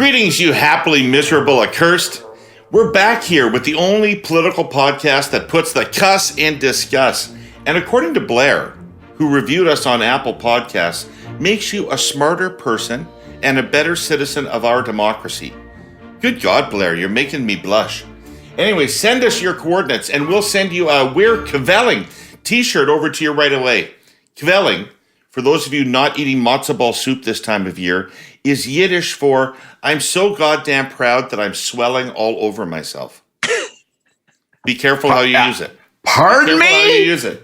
Greetings, you happily miserable accursed. We're back here with the only political podcast that puts the cuss in discuss. And according to Blair, who reviewed us on Apple Podcasts, makes you a smarter person and a better citizen of our democracy. Good God, Blair, you're making me blush. Anyway, send us your coordinates and we'll send you a We're Kvelling t-shirt over to you right away. Kvelling, for those of you not eating matzo ball soup this time of year, is Yiddish for I'm so goddamn proud that I'm swelling all over myself. Be careful how you use it. Pardon me? How you use it.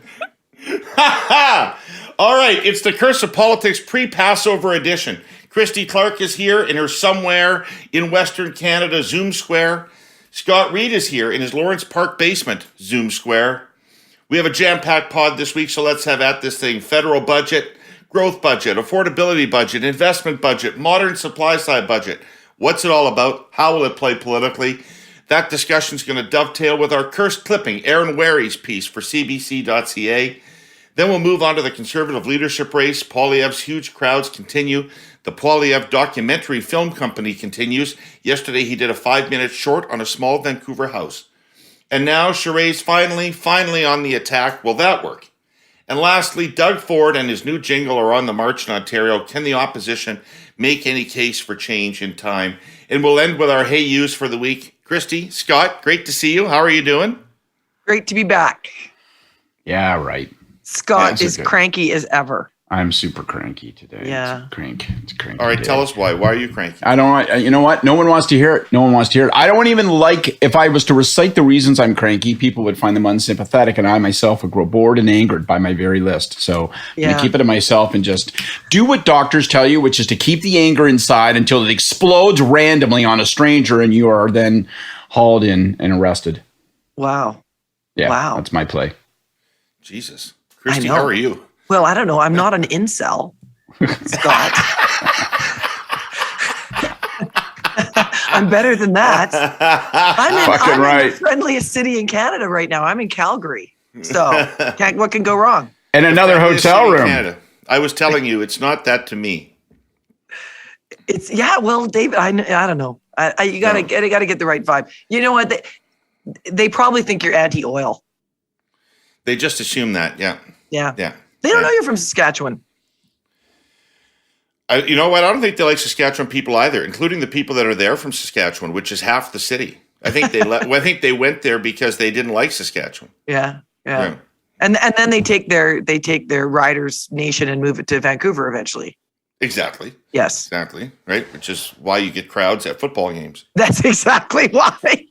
All right, it's the Curse of Politics pre-Passover edition. Christy Clark is here in her somewhere in Western Canada Zoom Square. Scott Reid is here in his Lawrence Park basement Zoom Square. We have a jam-packed pod this week, so let's have at this thing. Federal budget, growth budget, affordability budget, investment budget, modern supply side budget. What's it all about? How will it play politically? That discussion is going to dovetail with our cursed clipping, Aaron Wary's piece for CBC.ca. Then we'll move on to the Conservative leadership race. Poilievre's huge crowds continue. The Poilievre documentary film company continues. Yesterday he did a 5-minute short on a small Vancouver house. And now Charest's finally on the attack. Will that work? And lastly, Doug Ford and his new jingle are on the march in Ontario. Can the opposition make any case for change in time? And we'll end with our Hey Yous for the week. Christy, Scott, great to see you. How are you doing? Great to be back. Yeah, right. Scott is cranky as ever. I'm super cranky today. Yeah. It's cranky. All right, day. tell us why. Why are you cranky? I don't, you know what? No one wants to hear it. I don't even like, if I was to recite the reasons I'm cranky, people would find them unsympathetic, and I myself would grow bored and angered by my very list. So I'm going to keep it to myself and just do what doctors tell you, which is to keep the anger inside until it explodes randomly on a stranger, and you are then hauled in and arrested. Wow. Yeah, wow. That's my play. Jesus. Christy, how are you? Well, I don't know. I'm not an incel, Scott. I'm better than that. I'm in the friendliest city in Canada right now. I'm in Calgary. So what can go wrong? And another hotel room. Canada. I was telling you, it's not that to me. Well, David, I don't know. You gotta get the right vibe. You know what? They probably think you're anti-oil. They just assume that. Yeah. They don't know you're from Saskatchewan. You know what? I don't think they like Saskatchewan people either, including the people that are there from Saskatchewan, which is half the city. I think I think they went there because they didn't like Saskatchewan. Yeah. And then they take their Riders Nation and move it to Vancouver eventually. Exactly. Yes. Exactly. Right. Which is why you get crowds at football games. That's exactly why.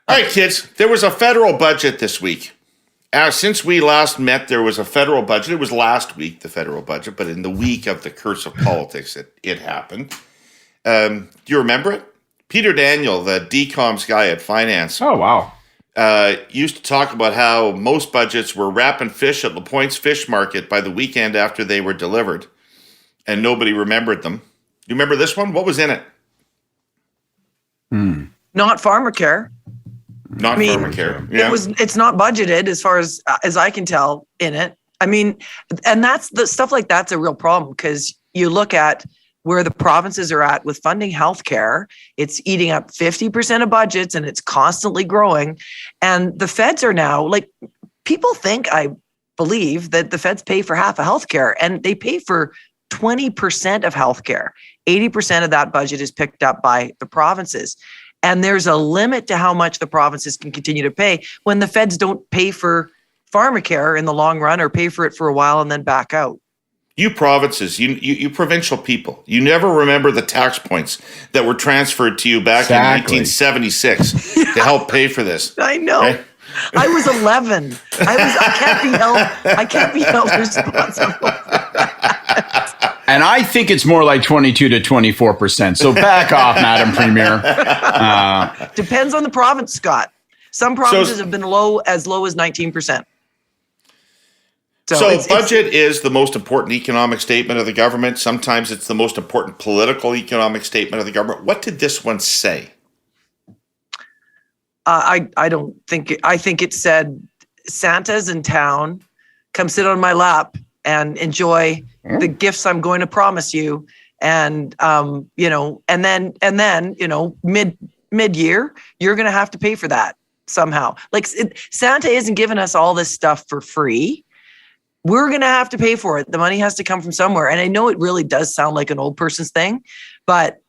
All right, kids, there was a federal budget this week. Since we last met, there was a federal budget. It was last week, the federal budget, but in the week of the Curse of Politics, it happened. Do you remember it? Peter Daniel, the DCOMS guy at Finance. Oh, wow. Used to talk about how most budgets were wrapping fish at LaPointe's Fish Market by the weekend after they were delivered, and nobody remembered them. You remember this one? What was in it? Not farmer care. Not farmer care. Yeah. It's not budgeted as far as I can tell in it. I mean, and that's the stuff like that's a real problem because you look at where the provinces are at with funding healthcare. It's eating up 50% of budgets and it's constantly growing. And the feds are now people think, I believe, that the feds pay for half of healthcare and they pay for 20% of healthcare. 80% of that budget is picked up by the provinces. And there's a limit to how much the provinces can continue to pay when the feds don't pay for pharmacare in the long run or pay for it for a while and then back out. You provinces, you provincial people, you never remember the tax points that were transferred to you back in 1976 to help pay for this. I know. Right? I was 11. I can't be held responsible for that. And I think it's more like 22 to 24%. So back off, Madam Premier. Depends on the province, Scott. Some provinces have been as low as 19%. So budget is the most important economic statement of the government. Sometimes it's the most important political economic statement of the government. What did this one say? I think it said Santa's in town. Come sit on my lap and enjoy the gifts I'm going to promise you. And, and then, mid-year, you're going to have to pay for that somehow. Like Santa isn't giving us all this stuff for free. We're going to have to pay for it. The money has to come from somewhere. And I know it really does sound like an old person's thing, but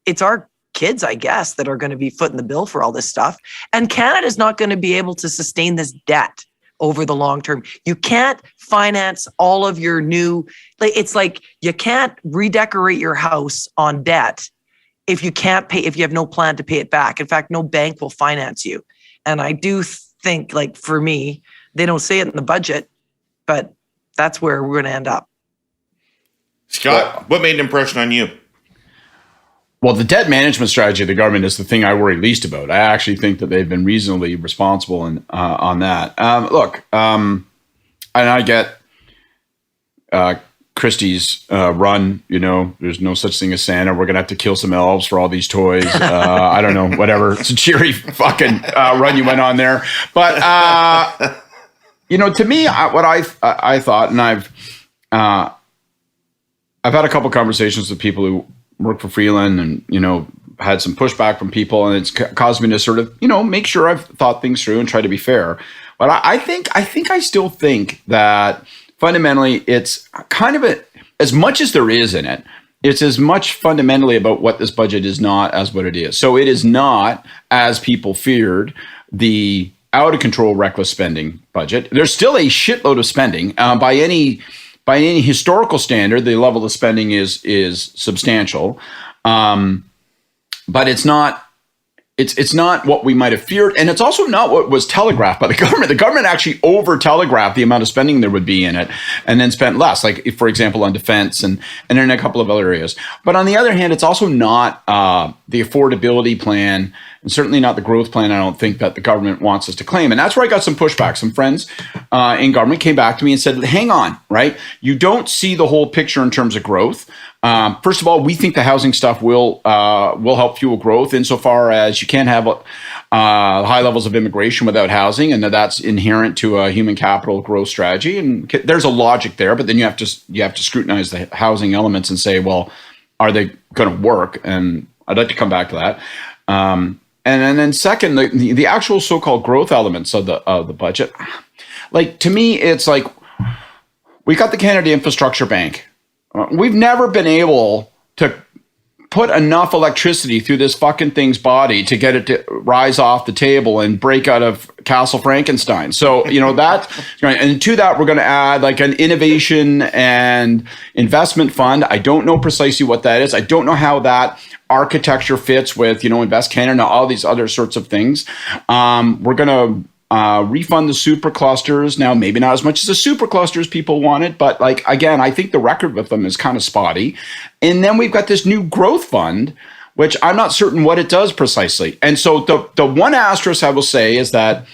it's our kids, I guess, that are going to be footing the bill for all this stuff. And Canada's not going to be able to sustain this debt over the long term. You can't finance all of your it's like you can't redecorate your house on debt if you can't pay, if you have no plan to pay it back. In fact, no bank will finance you. And I do think, like, for me, they don't say it in the budget, but that's where we're going to end up. Scott, what made an impression on you? Well, the debt management strategy of the government is the thing I worry least about. I actually think that they've been reasonably responsible on that. And I get Christy's run. There's no such thing as Santa. We're gonna have to kill some elves for all these toys. I don't know, whatever. It's a cheery fucking run you went on there. But to me, what I thought, and I've had a couple conversations with people who work for Freeland and, had some pushback from people, and it's caused me to sort of, make sure I've thought things through and try to be fair. But I still think that fundamentally it's kind of as much as there is in it, it's as much fundamentally about what this budget is not as what it is. So it is not, as people feared, the out of control, reckless spending budget. There's still a shitload of spending by any historical standard. The level of spending is substantial, but it's not what we might have feared, and it's also not what was telegraphed by the government. The government actually over telegraphed the amount of spending there would be in it, and then spent less. Like, for example, on defense and in a couple of other areas. But on the other hand, it's also not the affordability plan, and certainly not the growth plan, I don't think, that the government wants us to claim. And that's where I got some pushback. Some friends in government came back to me and said, hang on, right? You don't see the whole picture in terms of growth. First of all, we think the housing stuff will help fuel growth insofar as you can't have high levels of immigration without housing, and that's inherent to a human capital growth strategy. And there's a logic there, but then you have to scrutinize the housing elements and say, well, are they going to work? And I'd like to come back to that. And then second, the actual so-called growth elements of the budget, like, to me, it's like we got the Canada Infrastructure Bank. We've never been able to put enough electricity through this fucking thing's body to get it to rise off the table and break out of Castle Frankenstein. So, that, and to that, we're going to add like an innovation and investment fund. I don't know precisely what that is. I don't know how that architecture fits with, Invest Canada, all these other sorts of things. We're going to refund the super clusters. Now, maybe not as much as the super clusters people wanted, but again, I think the record with them is kind of spotty. And then we've got this new growth fund, which I'm not certain what it does precisely. And so the one asterisk I will say is that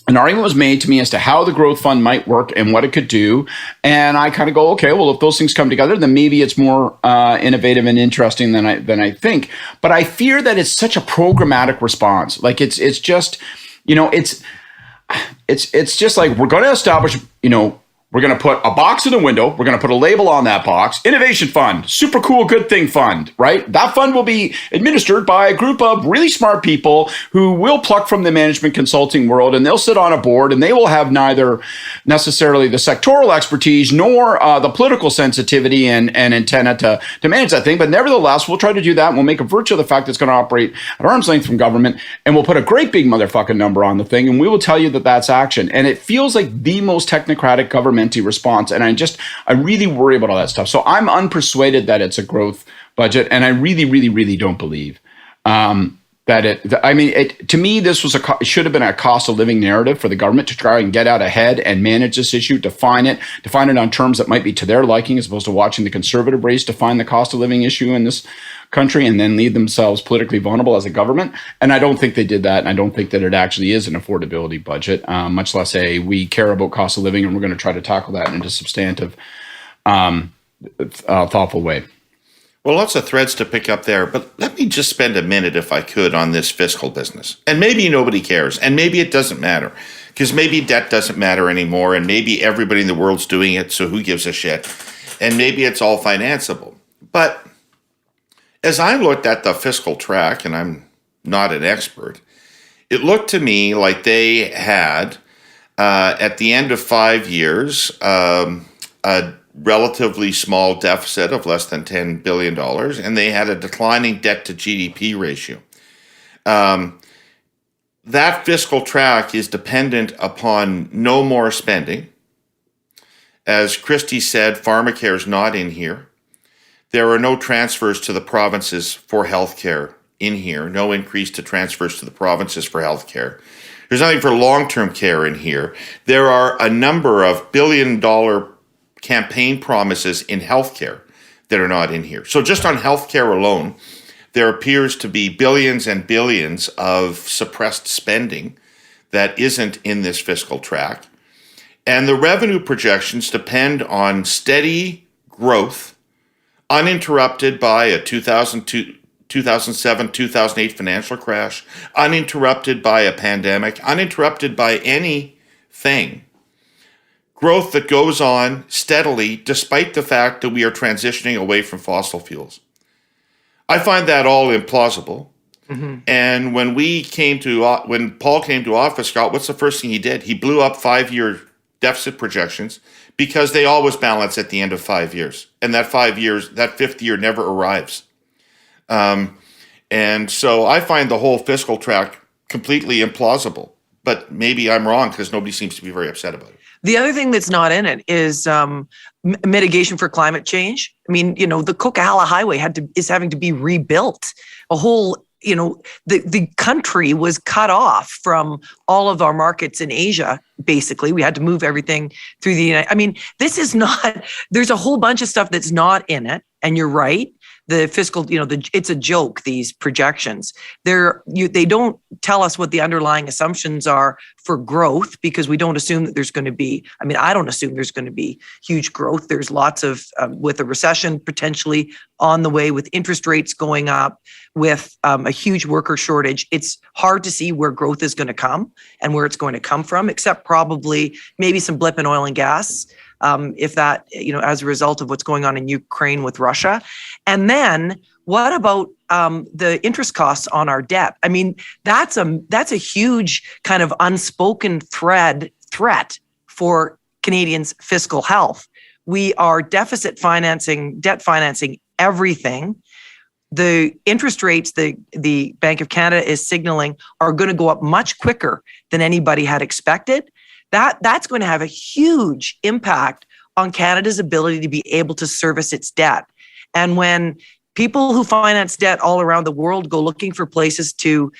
an argument was made to me as to how the growth fund might work and what it could do. And I kind of go, okay, well, if those things come together, then maybe it's more innovative and interesting than I think. But I fear that it's such a programmatic response. Like it's just, it's just like, we're going to establish, we're going to put a box in the window. We're going to put a label on that box. Innovation Fund, super cool, good thing fund, right? That fund will be administered by a group of really smart people who will pluck from the management consulting world, and they'll sit on a board, and they will have neither necessarily the sectoral expertise nor the political sensitivity and antenna to manage that thing. But nevertheless, we'll try to do that. And we'll make a virtue of the fact that it's going to operate at arm's length from government, and we'll put a great big motherfucking number on the thing, and we will tell you that that's action. And it feels like the most technocratic government response. And I really worry about all that stuff. So I'm unpersuaded that it's a growth budget. And I really, really, really don't believe to me, this was it should have been a cost of living narrative for the government to try and get out ahead and manage this issue, define it on terms that might be to their liking, as opposed to watching the conservative race define the cost of living issue in this country and then leave themselves politically vulnerable as a government. And I don't think they did that. And I don't think that it actually is an affordability budget, much less we care about cost of living and we're going to try to tackle that in a substantive, thoughtful way. Well, lots of threads to pick up there, but let me just spend a minute, if I could, on this fiscal business. And maybe nobody cares, and maybe it doesn't matter. because maybe debt doesn't matter anymore, and maybe everybody in the world's doing it, so who gives a shit? And maybe it's all financeable. But as I looked at the fiscal track, and I'm not an expert, it looked to me like they had, at the end of 5 years, a relatively small deficit of less than $10 billion, and they had a declining debt to GDP ratio. That fiscal track is dependent upon no more spending. As Christy said, pharmacare is not in here. There are no transfers to the provinces for healthcare in here, no increase to transfers to the provinces for healthcare. There's nothing for long-term care in here. There are a number of billion-dollar campaign promises in healthcare that are not in here. So just on healthcare alone, there appears to be billions and billions of suppressed spending that isn't in this fiscal track. And the revenue projections depend on steady growth, uninterrupted by a 2002, 2007, 2008 financial crash, uninterrupted by a pandemic, uninterrupted by anything. Growth that goes on steadily despite the fact that we are transitioning away from fossil fuels. I find that all implausible. Mm-hmm. And when Paul came to office, Scott, what's the first thing he did? He blew up 5-year deficit projections because they always balance at the end of 5 years. And that 5 years, that fifth year never arrives. And so I find the whole fiscal track completely implausible. But maybe I'm wrong because nobody seems to be very upset about it. The other thing that's not in it is mitigation for climate change. I mean, the Coquihalla Highway is having to be rebuilt. A whole, the country was cut off from all of our markets in Asia. Basically, we had to move everything through the United. I mean, this is not. There's a whole bunch of stuff that's not in it, and you're right. The fiscal, it's a joke, these projections. They don't tell us what the underlying assumptions are for growth because we don't assume that there's going to be, I don't assume there's going to be huge growth. There's lots of, with a recession potentially on the way, with interest rates going up, with a huge worker shortage, it's hard to see where growth is going to come and where it's going to come from, except probably maybe some blip in oil and gas. If that, as a result of what's going on in Ukraine with Russia. And then what about the interest costs on our debt? I mean, that's a huge kind of unspoken threat for Canadians' fiscal health. We are debt financing everything. The interest rates the Bank of Canada is signaling are going to go up much quicker than anybody had expected. That's going to have a huge impact on Canada's ability to be able to service its debt. And when people who finance debt all around the world go looking for places to,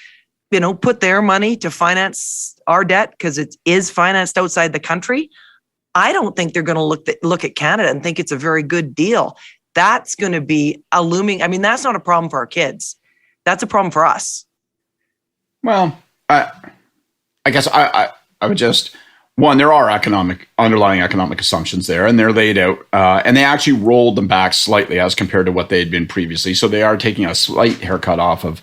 put their money to finance our debt because it is financed outside the country, I don't think they're going to look at Canada and think it's a very good deal. That's going to be a looming. That's not a problem for our kids. That's a problem for us. Well, I guess I would just. One, there are underlying economic assumptions there, and they're laid out, and they actually rolled them back slightly as compared to what they had been previously. So they are taking a slight haircut off of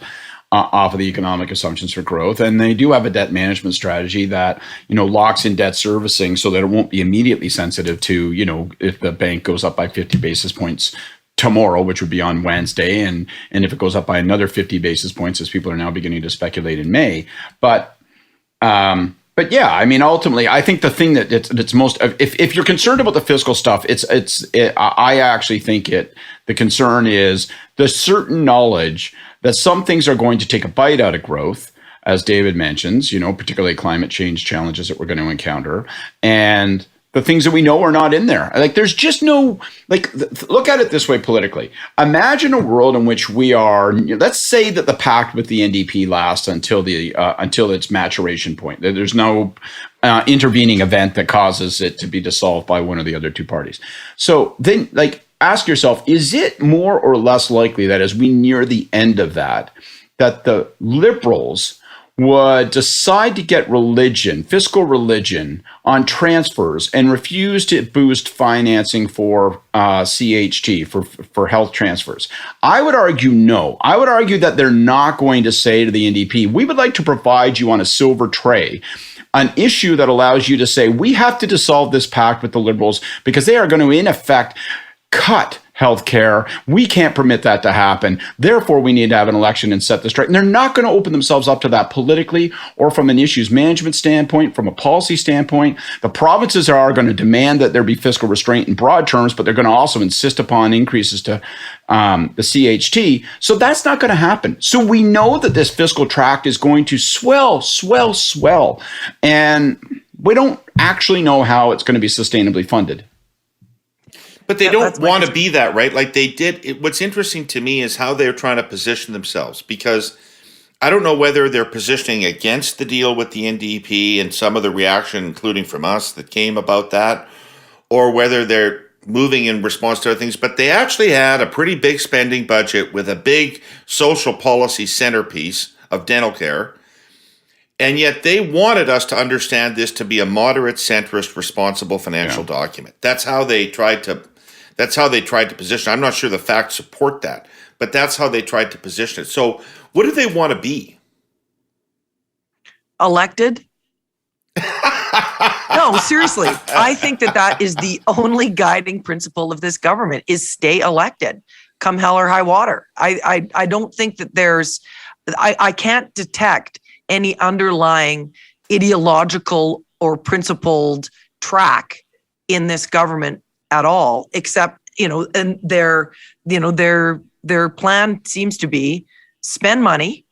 the economic assumptions for growth, and they do have a debt management strategy that locks in debt servicing so that it won't be immediately sensitive to if the bank goes up by 50 basis points tomorrow, which would be on Wednesday, and if it goes up by another 50 basis points, as people are now beginning to speculate in May, But yeah, ultimately, I think the thing that's most, if you're concerned about the fiscal stuff, I actually think the concern is the certain knowledge that some things are going to take a bite out of growth, as David mentions, particularly climate change challenges that we're going to encounter, and the things that we know are not in there. There's just no, look at it this way politically. Imagine a world in which we are, let's say that the pact with the NDP lasts until its maturation point. There's no intervening event that causes it to be dissolved by one of the other two parties. So then, ask yourself, is it more or less likely that as we near the end of that the Liberals would decide to get fiscal religion on transfers and refuse to boost financing for CHT, for health transfers? I would argue no. I would argue that they're not going to say to the NDP, we would like to provide you on a silver tray an issue that allows you to say, we have to dissolve this pact with the Liberals because they are going to, in effect, cut healthcare. We can't permit that to happen. Therefore, we need to have an election and set this straight. And they're not going to open themselves up to that politically or from an issues management standpoint, from a policy standpoint. The provinces are going to demand that there be fiscal restraint in broad terms, but they're going to also insist upon increases to the CHT. So that's not going to happen. So we know that this fiscal tract is going to swell. And we don't actually know how it's going to be sustainably funded. But they don't want to be that, right? Like they did. What's interesting to me is how they're trying to position themselves, because I don't know whether they're positioning against the deal with the NDP and some of the reaction, including from us, that came about that, or whether they're moving in response to other things. But they actually had a pretty big spending budget with a big social policy centerpiece of dental care. And yet they wanted us to understand this to be a moderate, centrist, responsible financial document. That's how they tried to position it. I'm not sure the facts support that, but that's how they tried to position it. So what do they want to be? Elected? No, seriously. I think that is the only guiding principle of this government is stay elected, come hell or high water. I don't think that I can't detect any underlying ideological or principled track in this government at all, except, and their plan seems to be spend money,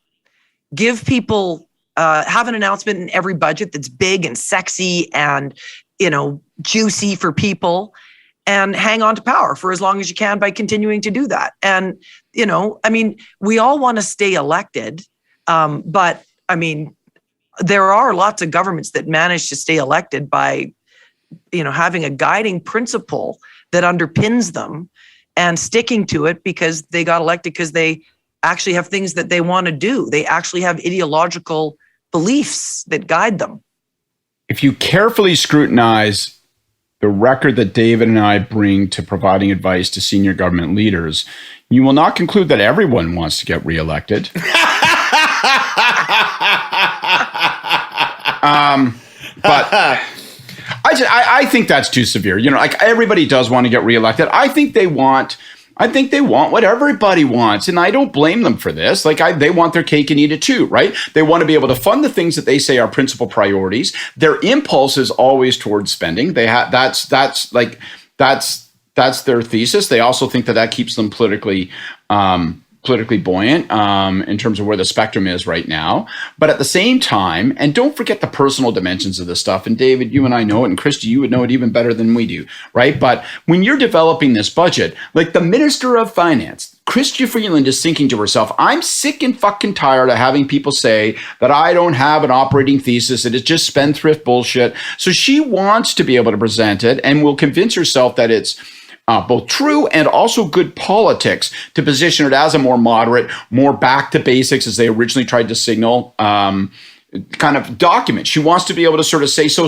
give people, have an announcement in every budget that's big and sexy and, juicy for people, and hang on to power for as long as you can by continuing to do that. And, we all want to stay elected, but there are lots of governments that manage to stay elected by, having a guiding principle that underpins them and sticking to it because they got elected because they actually have things that they want to do. They actually have ideological beliefs that guide them. If you carefully scrutinize the record that David and I bring to providing advice to senior government leaders, you will not conclude that everyone wants to get reelected. But I think that's too severe. Like everybody does want to get reelected. I think they want what everybody wants, and I don't blame them for this. Like they want their cake and eat it too, right? They want to be able to fund the things that they say are principal priorities. Their impulse is always towards spending. That's their thesis. They also think that keeps them politically buoyant in terms of where the spectrum is right now. But at the same time, and don't forget the personal dimensions of this stuff, and David, you and I know it, and Christy, you would know it even better than we do, right? But when you're developing this budget, like the Minister of Finance, Chrystia Freeland, is thinking to herself, I'm sick and fucking tired of having people say that I don't have an operating thesis, that it's just spendthrift bullshit. So she wants to be able to present it and will convince herself that it's both true and also good politics to position it as a more moderate, more back to basics, as they originally tried to signal, kind of document. She wants to be able to sort of say, so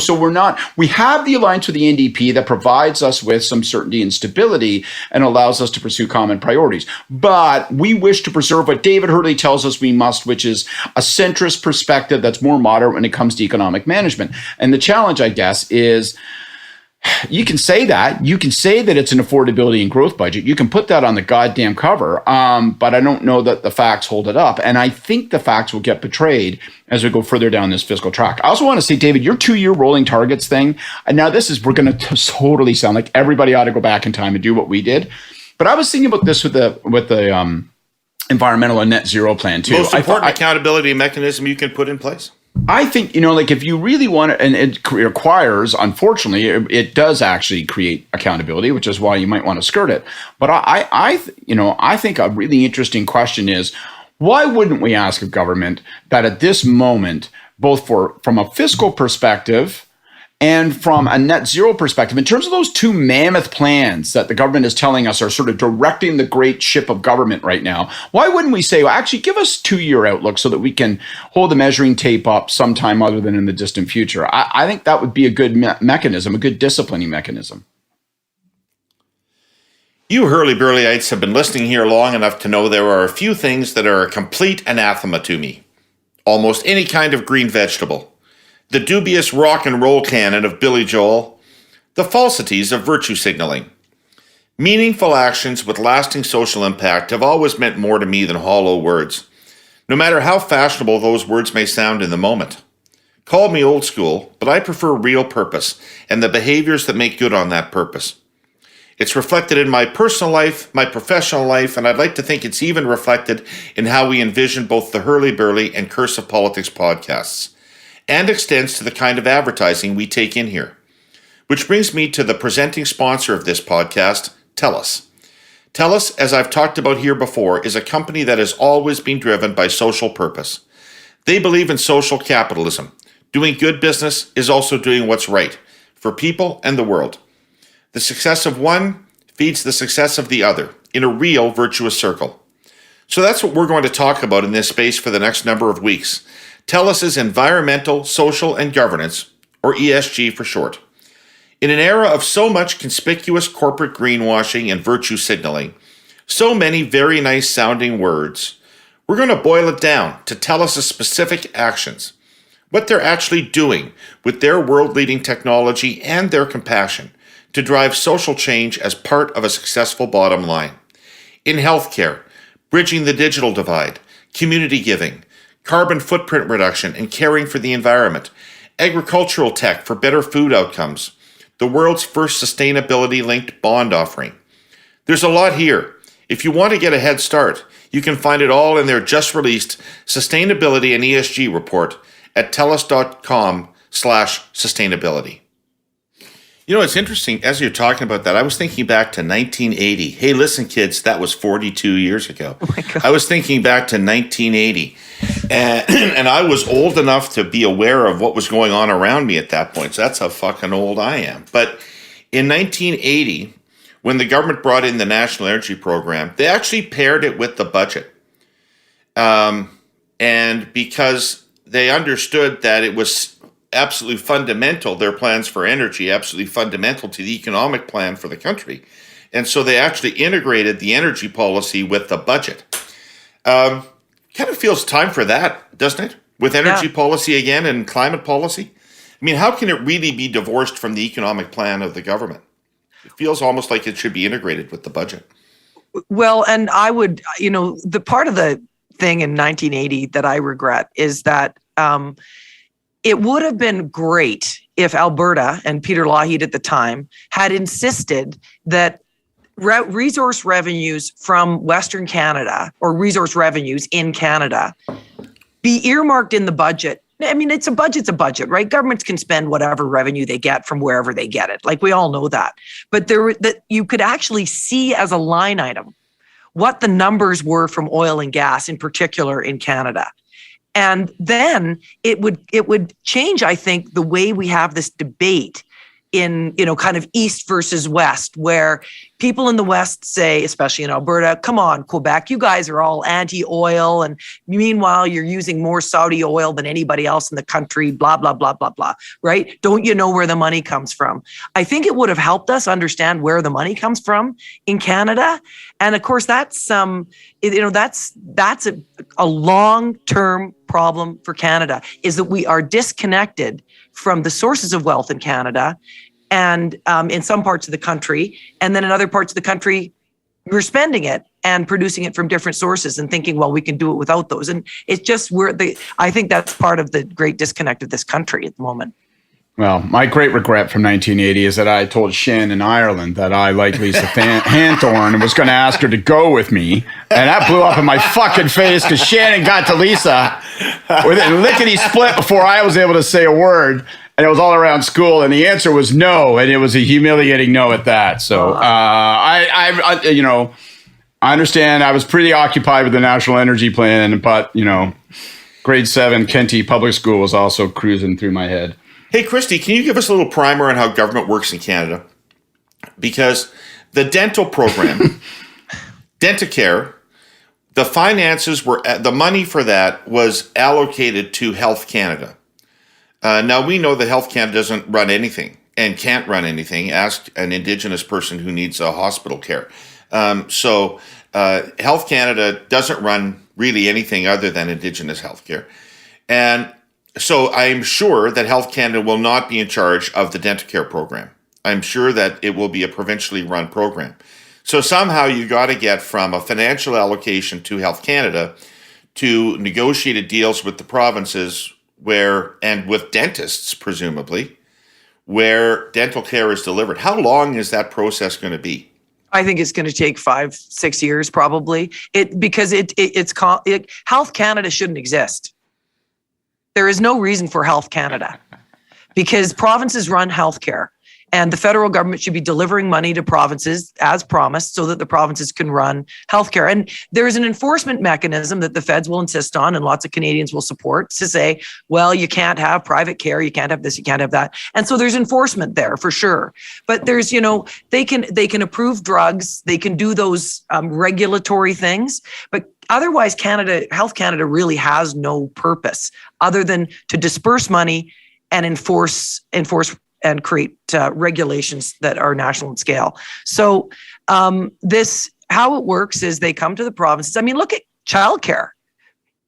we have the alliance with the NDP that provides us with some certainty and stability and allows us to pursue common priorities. But we wish to preserve what David Herle tells us we must, which is a centrist perspective that's more moderate when it comes to economic management. And the challenge, I guess, is you can say that. You can say that it's an affordability and growth budget. You can put that on the goddamn cover, but I don't know that the facts hold it up. And I think the facts will get betrayed as we go further down this fiscal track. I also want to say, David, your 2-year rolling targets thing, and now we're going to totally sound like everybody ought to go back in time and do what we did. But I was thinking about this with the environmental and net zero plan too. Most important accountability mechanism you can put in place. I think, like if you really want to, and it requires, unfortunately, it does actually create accountability, which is why you might want to skirt it. But I think a really interesting question is, why wouldn't we ask of government that at this moment, both from a fiscal perspective and from a net zero perspective, in terms of those two mammoth plans that the government is telling us are sort of directing the great ship of government right now, why wouldn't we say, well, actually give us 2-year outlook so that we can hold the measuring tape up sometime other than in the distant future? I think that would be a good mechanism, a good disciplining mechanism. You hurly-burlyites have been listening here long enough to know there are a few things that are a complete anathema to me. Almost any kind of green vegetable. the dubious rock and roll canon of Billy Joel, the falsities of virtue signaling. Meaningful actions with lasting social impact have always meant more to me than hollow words, no matter how fashionable those words may sound in the moment. Call me old school, but I prefer real purpose and the behaviors that make good on that purpose. It's reflected in my personal life, my professional life, and I'd like to think it's even reflected in how we envision both the Hurly-Burly and Curse of Politics podcasts, and extends to the kind of advertising we take in here. Which brings me to the presenting sponsor of this podcast, TELUS. TELUS, as I've talked about here before, is a company that has always been driven by social purpose. They believe in social capitalism. Doing good business is also doing what's right for people and the world. The success of one feeds the success of the other in a real virtuous circle. So that's what we're going to talk about in this space for the next number of weeks. TELUS's environmental, social, and governance, or ESG for short. In an era of so much conspicuous corporate greenwashing and virtue signaling, so many very nice sounding words, we're going to boil it down to TELUS's specific actions, what they're actually doing with their world-leading technology and their compassion to drive social change as part of a successful bottom line. In healthcare, bridging the digital divide, community giving, carbon footprint reduction and caring for the environment, agricultural tech for better food outcomes, the world's first sustainability-linked bond offering. There's a lot here. If you want to get a head start, you can find it all in their just-released Sustainability and ESG report at telus.com/sustainability. You know, it's interesting, as you're talking about that, I was thinking back to 1980. Hey, listen, kids, that was 42 years ago. Oh my God. I was thinking back to 1980, and I was old enough to be aware of what was going on around me at that point. So that's how fucking old I am. But in 1980, when the government brought in the National Energy Program, they actually paired it with the budget. And because they understood that it was absolutely fundamental, their plans for energy, absolutely fundamental to the economic plan for the country. And so they actually integrated the energy policy with the budget. Kind of feels time for that, doesn't it? With energy policy again and climate policy. I mean, how can it really be divorced from the economic plan of the government? It feels almost like it should be integrated with the budget. Well, and I would, the part of the thing in 1980 that I regret is that it would have been great if Alberta and Peter Lougheed at the time had insisted that resource revenues from Western Canada, or resource revenues in Canada, be earmarked in the budget. I mean, it's a budget, right? Governments can spend whatever revenue they get from wherever they get it. Like, we all know that. But that you could actually see as a line item what the numbers were from oil and gas, in particular in Canada. And then it would change, I think, the way we have this debate in, kind of East versus West, where people in the West say, especially in Alberta, come on, Quebec, you guys are all anti-oil. And meanwhile, you're using more Saudi oil than anybody else in the country, blah, blah, blah, blah, blah, right? Don't you know where the money comes from? I think it would have helped us understand where the money comes from in Canada. And of course, that's a long-term problem for Canada, is that we are disconnected from the sources of wealth in Canada and in some parts of the country. And then in other parts of the country, we're spending it and producing it from different sources and thinking, well, we can do it without those. And it's just I think that's part of the great disconnect of this country at the moment. Well, my great regret from 1980 is that I told Shannon in Ireland that I liked Lisa Hanthorne and was going to ask her to go with me. And that blew up in my fucking face because Shannon got to Lisa with a lickety split before I was able to say a word. And it was all around school. And the answer was no. And it was a humiliating no at that. So I understand I was pretty occupied with the National Energy Plan. But, grade 7 Kenty Public School was also cruising through my head. Hey, Christy, can you give us a little primer on how government works in Canada? Because the dental program, Dentacare, the finances the money for that was allocated to Health Canada. Now, we know that Health Canada doesn't run anything and can't run anything. Ask an Indigenous person who needs a hospital care. So Health Canada doesn't run really anything other than Indigenous healthcare. And So I'm sure that Health Canada will not be in charge of the dental care program. I'm sure that it will be a provincially run program. So somehow you got to get from a financial allocation to Health Canada to negotiated deals with the provinces and with dentists, presumably, where dental care is delivered. How long is that process going to be? I think it's going to take 5-6 years probably. Because Health Canada shouldn't exist. There is no reason for Health Canada because provinces run healthcare. And the federal government should be delivering money to provinces as promised so that the provinces can run healthcare. And there is an enforcement mechanism that the feds will insist on and lots of Canadians will support to say, well, you can't have private care, you can't have this, you can't have that. And so there's enforcement there for sure. But there's, they can approve drugs, they can do those regulatory things, but otherwise Health Canada really has no purpose other than to disperse money and enforce and create regulations that are national in scale. So how it works is they come to the provinces. I mean, look at childcare.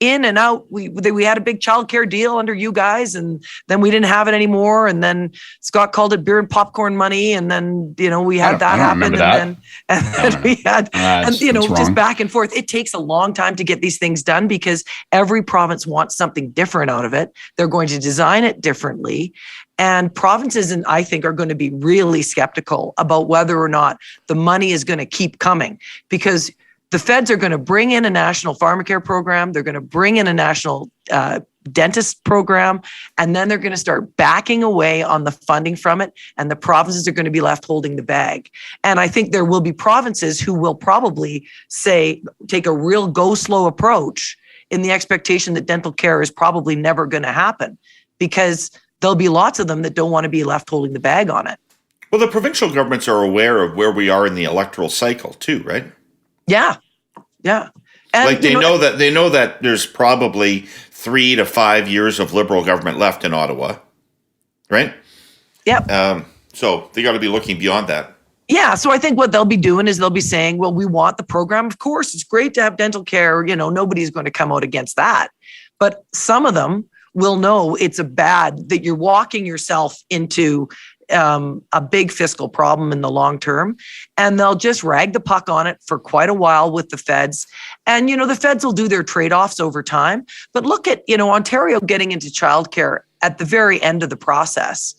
In and out, we had a big childcare deal under you guys, and then we didn't have it anymore. And then Scott called it beer and popcorn money, and then we had that happen, and then we had just back and forth. It takes a long time to get these things done because every province wants something different out of it. They're going to design it differently. And provinces, I think, are going to be really skeptical about whether or not the money is going to keep coming because the feds are going to bring in a national pharmacare program. They're going to bring in a national dentist program, and then they're going to start backing away on the funding from it, and the provinces are going to be left holding the bag. And I think there will be provinces who will probably take a real go slow approach in the expectation that dental care is probably never going to happen because there'll be lots of them that don't want to be left holding the bag on it. Well, the provincial governments are aware of where we are in the electoral cycle too, right? Yeah. And they know that there's probably 3 to 5 years of Liberal government left in Ottawa, right? Yeah. So they got to be looking beyond that. Yeah. So I think what they'll be doing is they'll be saying, well, we want the program. Of course, it's great to have dental care. Nobody's going to come out against that. But some of them will know it's that you're walking yourself into a big fiscal problem in the long term, and they'll just rag the puck on it for quite a while with the feds. And, the feds will do their trade-offs over time. But look at, Ontario getting into childcare at the very end of the process.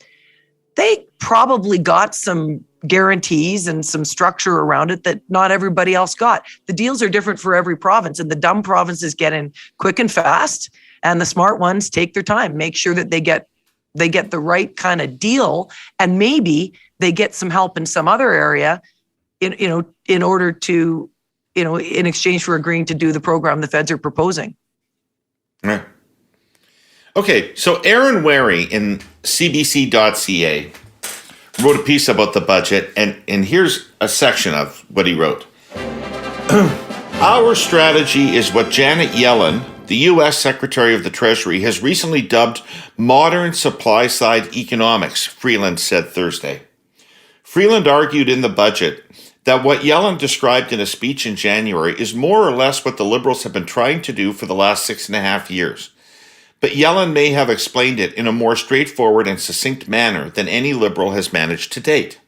They probably got some guarantees and some structure around it that not everybody else got. The deals are different for every province, and the dumb provinces get in quick and fast, and the smart ones take their time, make sure that they get the right kind of deal, and maybe they get some help in some other area in order to, in exchange for agreeing to do the program the feds are proposing. Yeah. Okay, so Aaron Wary in cbc.ca wrote a piece about the budget, and here's a section of what he wrote. Our strategy is what Janet Yellen, the U.S. Secretary of the Treasury, has recently dubbed modern supply-side economics, Freeland said Thursday. Freeland argued in the budget that what Yellen described in a speech in January is more or less what the Liberals have been trying to do for the last 6.5 years. But Yellen may have explained it in a more straightforward and succinct manner than any Liberal has managed to date.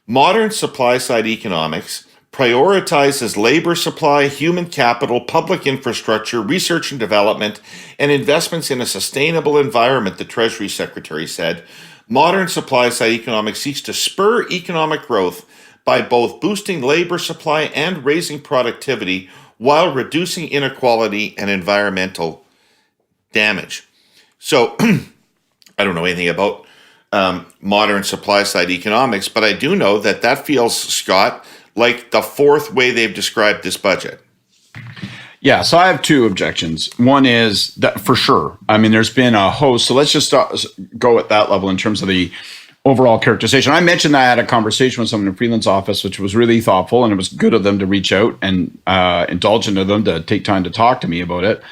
Modern supply-side economics prioritizes labor supply, human capital, public infrastructure, research and development, and investments in a sustainable environment, the Treasury Secretary said. Modern supply-side economics seeks to spur economic growth by both boosting labor supply and raising productivity while reducing inequality and environmental damage. So, I don't know anything about modern supply-side economics, but I do know that feels, Scott, like the fourth way they've described this budget. Yeah, so I have two objections. One is that for sure, I mean, there's been a host. So let's just go at that level in terms of the overall characterization. I mentioned that I had a conversation with someone in Freeland's office, which was really thoughtful, and it was good of them to reach out and indulgent of them to take time to talk to me about it.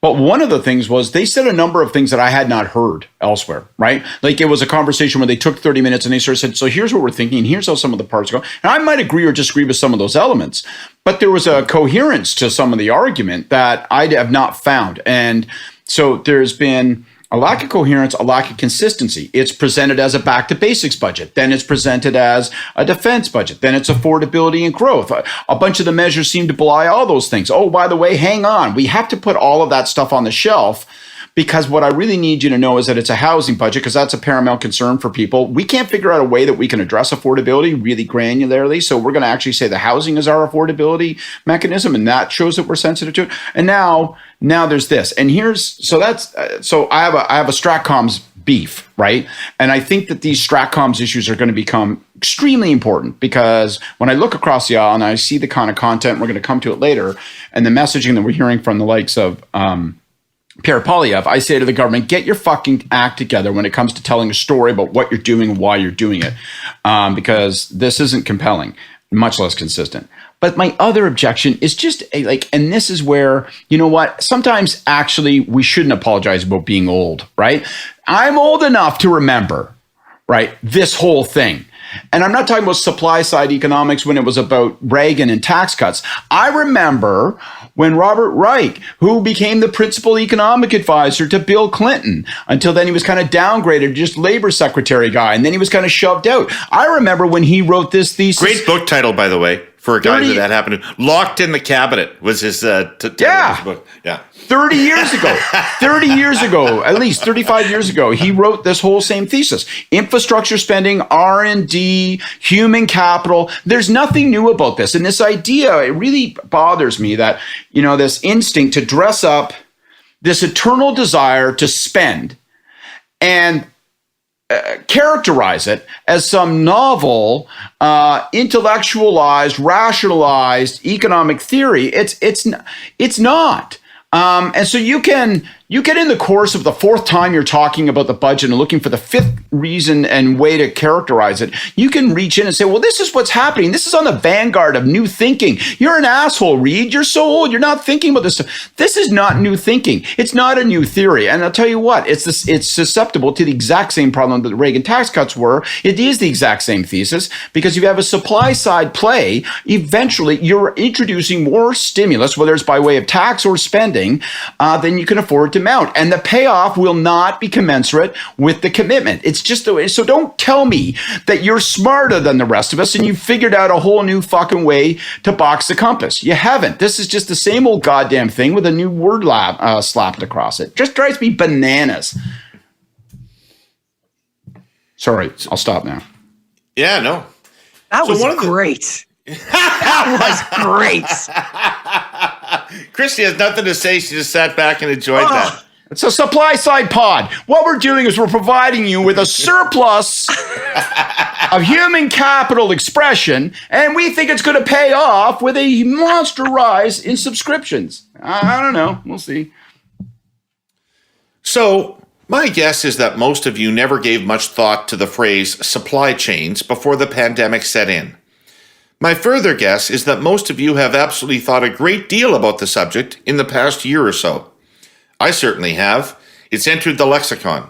But one of the things was they said a number of things that I had not heard elsewhere, right? Like it was a conversation where they took 30 minutes and they sort of said, so here's what we're thinking. Here's how some of the parts go. And I might agree or disagree with some of those elements, but there was a coherence to some of the argument that I have not found. And so there's been A lack of coherence, a lack of consistency. It's presented as a back to basics budget. Then it's presented as a defense budget. Then it's affordability and growth. A bunch of the measures seem to belie all those things. Oh, by the way, hang on. We have to put all of that stuff on the shelf, because what I really need you to know is that it's a housing budget, because that's a paramount concern for people. We can't figure out a way that we can address affordability really granularly. So we're going to actually say the housing is our affordability mechanism, and that shows that we're sensitive to it. And now there's this. And so I have a Stratcoms beef, right? And I think that these Stratcoms issues are going to become extremely important, because when I look across the aisle and I see the kind of content, we're going to come to it later, and the messaging that we're hearing from the likes of Pierre Poilievre, I say to the government, get your fucking act together when it comes to telling a story about what you're doing and why you're doing it, because this isn't compelling, much less consistent. But my other objection is just and this is where, you know what, sometimes actually we shouldn't apologize about being old, right? I'm old enough to remember, right, this whole thing. And I'm not talking about supply side economics when it was about Reagan and tax cuts. I remember when Robert Reich, who became the principal economic advisor to Bill Clinton, until then he was kind of downgraded to just labor secretary guy, and then he was kind of shoved out. I remember when he wrote this thesis. Great book title, by the way, for a guy that happened to. Locked in the Cabinet was his title of his book. Yeah. 30 years ago, at least 35 years ago, he wrote this whole same thesis. Infrastructure spending, R&D, human capital. There's nothing new about this. And this idea, it really bothers me that, this instinct to dress up, this eternal desire to spend and characterize it as some novel, intellectualized, rationalized economic theory. It's not. And so you get in the course of the fourth time you're talking about the budget and looking for the fifth reason and way to characterize it, you can reach in and say, well, this is what's happening. This is on the vanguard of new thinking. You're an asshole, Reid. You're so old. You're not thinking about this stuff. This is not new thinking. It's not a new theory. And I'll tell you what, it's susceptible to the exact same problem that the Reagan tax cuts were. It is the exact same thesis, because if you have a supply side play, eventually you're introducing more stimulus, whether it's by way of tax or spending, than you can afford to mount. And the payoff will not be commensurate with the commitment. It's just the way. So don't tell me that you're smarter than the rest of us and you figured out a whole new fucking way to box the compass. You haven't. This is just the same old goddamn thing with a new word slapped across it. Just drives me bananas. Sorry, I'll stop now. Yeah, no. That was great. That was great. Christy has nothing to say. She just sat back and enjoyed that. It's a supply side pod. What we're doing is we're providing you with a surplus of human capital expression, and we think it's going to pay off with a monster rise in subscriptions. I don't know. We'll see. So my guess is that most of you never gave much thought to the phrase supply chains before the pandemic set in. My further guess is that most of you have absolutely thought a great deal about the subject in the past year or so. I certainly have. It's entered the lexicon.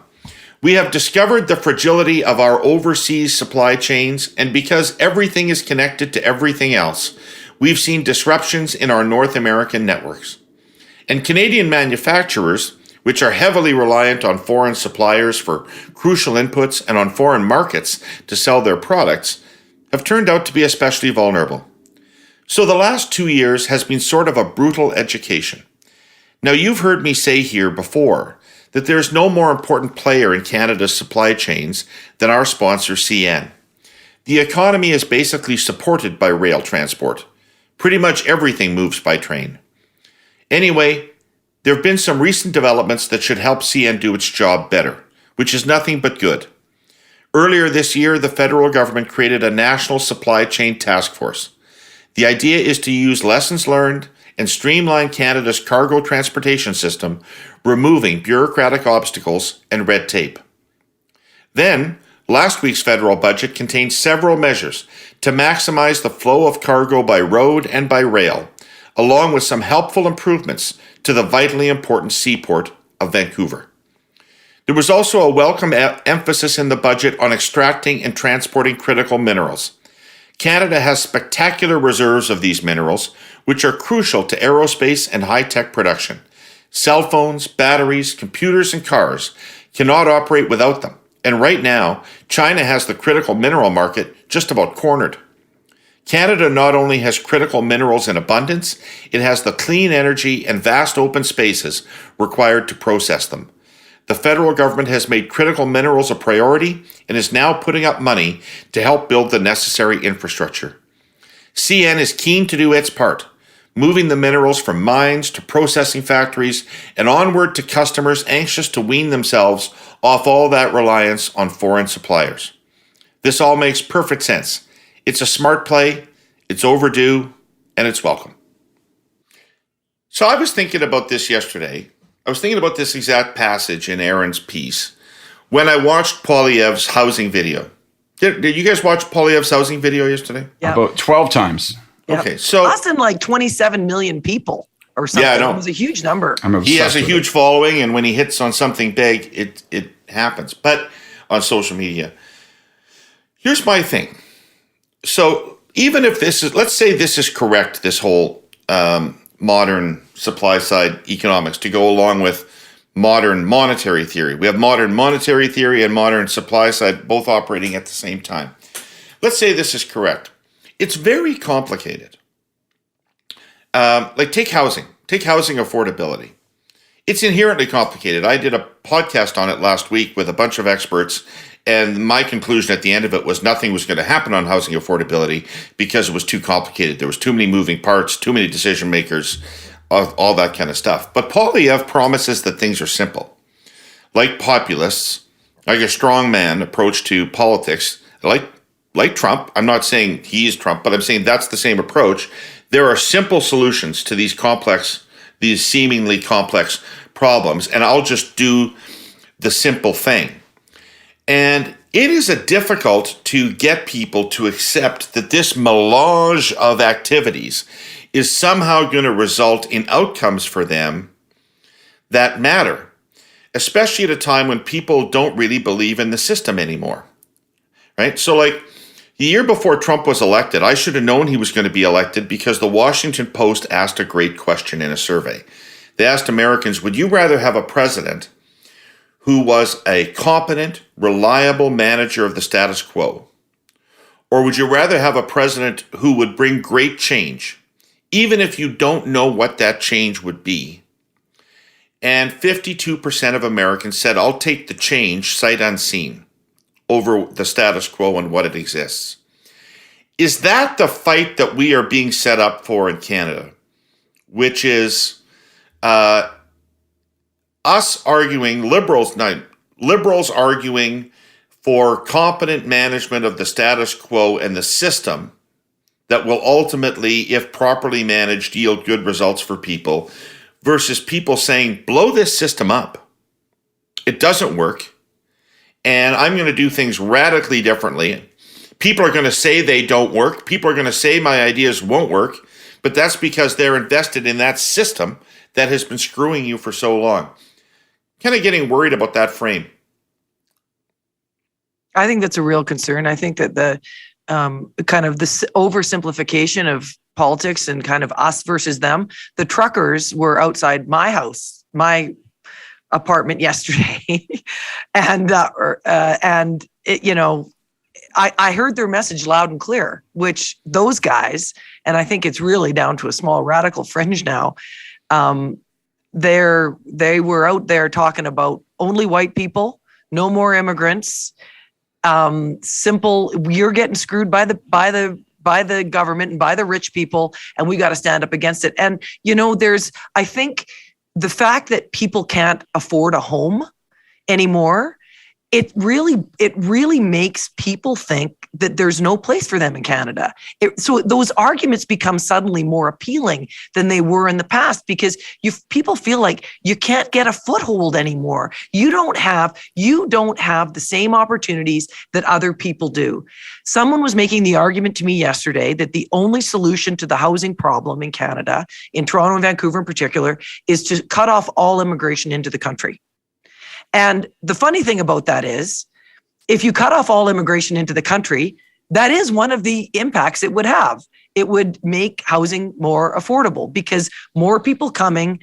We have discovered the fragility of our overseas supply chains, and because everything is connected to everything else, we've seen disruptions in our North American networks. And Canadian manufacturers, which are heavily reliant on foreign suppliers for crucial inputs and on foreign markets to sell their products, have turned out to be especially vulnerable. So the last 2 years has been sort of a brutal education. Now, you've heard me say here before that there's no more important player in Canada's supply chains than our sponsor, CN. The economy is basically supported by rail transport. Pretty much everything moves by train. Anyway, there have been some recent developments that should help CN do its job better, which is nothing but good. Earlier this year, the federal government created a national supply chain task force. The idea is to use lessons learned and streamline Canada's cargo transportation system, removing bureaucratic obstacles and red tape. Then, last week's federal budget contained several measures to maximize the flow of cargo by road and by rail, along with some helpful improvements to the vitally important seaport of Vancouver. There was also a welcome emphasis in the budget on extracting and transporting critical minerals. Canada has spectacular reserves of these minerals, which are crucial to aerospace and high-tech production. Cell phones, batteries, computers, and cars cannot operate without them. And right now, China has the critical mineral market just about cornered. Canada not only has critical minerals in abundance, it has the clean energy and vast open spaces required to process them. The federal government has made critical minerals a priority and is now putting up money to help build the necessary infrastructure. CN is keen to do its part, moving the minerals from mines to processing factories and onward to customers anxious to wean themselves off all that reliance on foreign suppliers. This all makes perfect sense. It's a smart play, it's overdue, and it's welcome. So I was thinking about this yesterday. I was thinking about this exact passage in Aaron's piece when I watched Poilievre's housing video. Did you guys watch Poilievre's housing video yesterday? Yeah. About 12 times. Yep. Okay, so less than like 27 million people or something. Yeah, I know. It was a huge number. He has a huge following, and when he hits on something big, it happens. But on social media, here's my thing. So even if let's say this is correct, this whole modern supply side economics to go along with modern monetary theory. We have modern monetary theory and modern supply side both operating at the same time. Let's say this is correct. It's very complicated. Like take housing affordability. It's inherently complicated. I did a podcast on it last week with a bunch of experts, and my conclusion at the end of it was nothing was going to happen on housing affordability because it was too complicated. There was too many moving parts, too many decision makers, all that kind of stuff. But Poilievre promises that things are simple. Like populists, like a strongman approach to politics, like Trump. I'm not saying he's Trump, but I'm saying that's the same approach. There are simple solutions to these seemingly complex problems, and I'll just do the simple thing. And it is difficult to get people to accept that this melange of activities is somehow going to result in outcomes for them that matter, especially at a time when people don't really believe in the system anymore, right? So like the year before Trump was elected, I should have known he was going to be elected because the Washington Post asked a great question in a survey. They asked Americans, would you rather have a president who was a competent, reliable manager of the status quo? Or would you rather have a president who would bring great change, even if you don't know what that change would be? And 52% of Americans said, I'll take the change sight unseen over the status quo and what it exists. Is that the fight that we are being set up for in Canada? Which is us arguing, liberals arguing for competent management of the status quo and the system that will ultimately, if properly managed, yield good results for people, versus people saying, blow this system up. It doesn't work. And I'm going to do things radically differently. People are going to say they don't work. People are going to say my ideas won't work. But that's because they're invested in that system that has been screwing you for so long. Kind of getting worried about that frame. I think that's a real concern. I think that the kind of this oversimplification of politics and kind of us versus them. The truckers were outside my house, my apartment yesterday, and it, you know, I heard their message loud and clear. Which those guys, and I think it's really down to a small radical fringe now. They were out there talking about only white people, no more immigrants. Simple. You're getting screwed by the government and by the rich people, and we got to stand up against it. And you know, I think the fact that people can't afford a home anymore, it really makes people think that there's no place for them in Canada. So those arguments become suddenly more appealing than they were in the past, because people feel like you can't get a foothold anymore. You don't have the same opportunities that other people do. Someone was making the argument to me yesterday that the only solution to the housing problem in Canada, in Toronto and Vancouver in particular, is to cut off all immigration into the country. And the funny thing about that is, if you cut off all immigration into the country, that is one of the impacts it would have. It would make housing more affordable, because more people coming